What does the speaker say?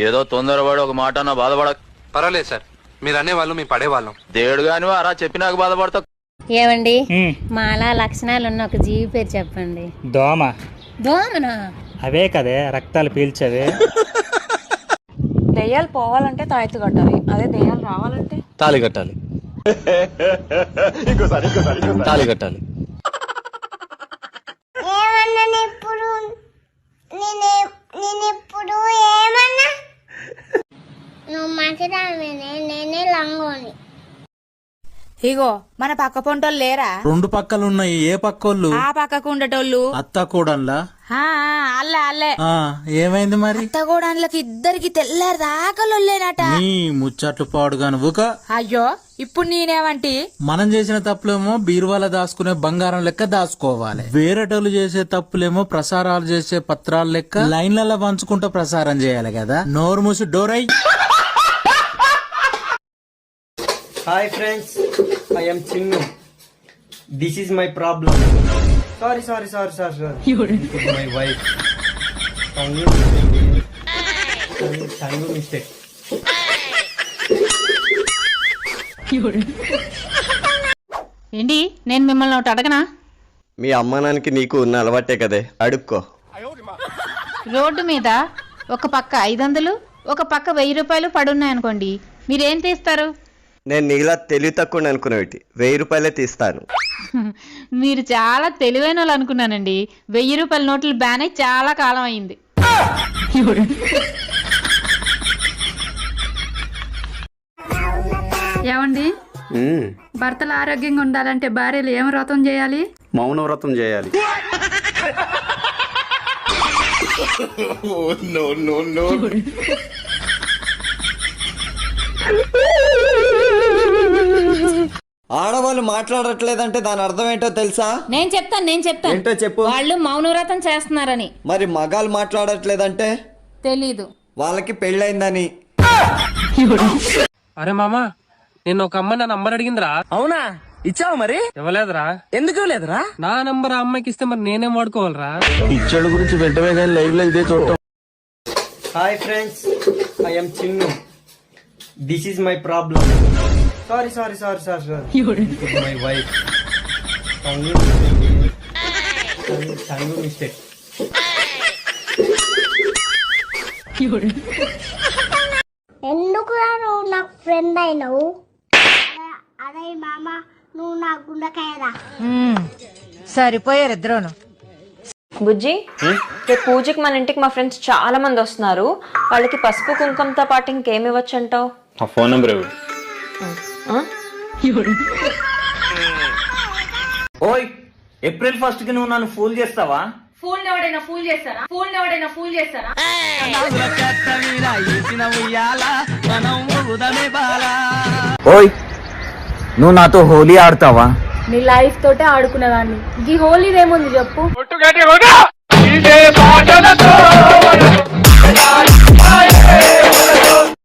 ఏదో తొందరపడి ఒక మాట అన్న బాధపడ. పర్వాలేదు సార్, మీరు అనేవాళ్ళు మేము పడేవాళ్ళం. దేవుడు గాని అరా చెప్పినాక బాధపడతా. ఏమండి మాలా లక్షణాలు ఉన్న ఒక జీవి పేరు చెప్పండి. దోమ. దోమనా? అవే కదే రక్తాలు పీల్చవే. దెయ్యాలు పోవాలంటే తాయెత్తు కట్టాలి, అదే దెయ్యాలు రావాలంటే తాళి కట్టాలి. తాళి కట్టాలి. నువ్వు మంచిదానివేనే, నేనే లంగోని. ఇగో మన పక్క పొంటోళ్ళు లేరా? రెండు పక్కలున్నాయి. ఏ పక్కోళ్ళు? ఆ పక్కకు ఉండేటోళ్ళు అత్త కూడన్లా? అల్లే అల్లే. ఏమైంది మరి? అత్త కూడన్లకి ఇద్దరికి తెల్లారు దాకలొల్లేనట. నీ ముచ్చట్లు పాడుగా నువ్వుక. అయ్యో ఇప్పుడు నేనేమంటి? మనం చేసిన తప్పులేమో బీరువాల దాచుకునే బంగారం లెక్క దాచుకోవాలి. వేరేటోళ్ళు చేసే తప్పులేమో ప్రసారాలు చేసే పత్రాలు లెక్క లైన్లలో పంచుకుంటూ ప్రసారం చేయాలి కదా. నోరు మూసి డోరై. Hi friends, I am Chinnu. This is my problem. Sorry. This is my wife. Tangu mistake. ఏంటి నేను మిమ్మల్ని ఒకటి అడగనా? మీ అమ్మానానికి నీకు ఉన్న అలవాటే కదే, అడుక్కో. రోడ్డు మీద ఒక పక్క 500 ఒక పక్క 1000 రూపాయలు పడున్నాయనుకోండి, మీరేం తీస్తారు? నేను నీలా తెలివి తక్కువ అనుకునేవి 1000 రూపాయలే తీస్తాను. మీరు చాలా తెలివైన వాళ్ళు అనుకున్నానండి. 1000 రూపాయల నోట్లు బ్యాన్ అయి చాలా కాలం అయింది. ఏమండి, భర్తలు ఆరోగ్యంగా ఉండాలంటే భార్యలు ఏం వ్రతం చేయాలి? మౌన వ్రతం చేయాలి. ఆడవాళ్ళు మాట్లాడట్లేదంటే దాని అర్థం ఏంటో తెలుసా? నేను చెప్తాను ఏంటో చెప్పు. వాళ్ళు మౌనవ్రతం చేస్తున్నారని. మరి మగాళ్ళు మాట్లాడట్లేదంటే? తెలీదు. వాళ్ళకి పెళ్ళైందని. అరే మామా, నేను ఒక అమ్మాయి నా నంబర్ అడిగిందిరా. అవునా? ఇచ్చావు మరి? ఇవ్వలేదురా. ఎందుకు లేదురా? నా నంబర్ ఆ అమ్మాయికి ఇస్తే మరి నేనేం వాడుకోవాలరా? ఇచ్చడు గురించి వెంటనే కానీ లైవ్ లో ఇదే చూడటం. Hi friends, I am Chinnu. This is my problem. Sorry. This is my wife. Tangu mistake. ఎందుకురా నువ్వు నాకు ఫ్రెండ్ అయినావు? అరే మామ, నువ్వు నా గుండెకాయరా. సరిపోయారు ఇద్దరును. బుజ్జి, రేపు పూజకి మన ఇంటికి మా ఫ్రెండ్స్ చాలా మంది వస్తున్నారు. వాళ్ళకి పసుపు కుంకుమతో పాటు ఇంకేమి ఇవ్వచ్చు అంటావు? ఆ ఫోన్ నెంబర్ ఇవ్వు. ఓయ్, ఏప్రిల్ 1st కి నువ్వు నన్ను ఫూల్ చేస్తావా? ఫూల్ ఎవడైనా ఫూల్ చేస్తారా? ఓయ్, నువ్వు నాతో హోలీ ఆడతావా? నీ లైఫ్ తోటే ఆడుకునేదాన్ని. ఈ హోలీదేముంది చెప్పు?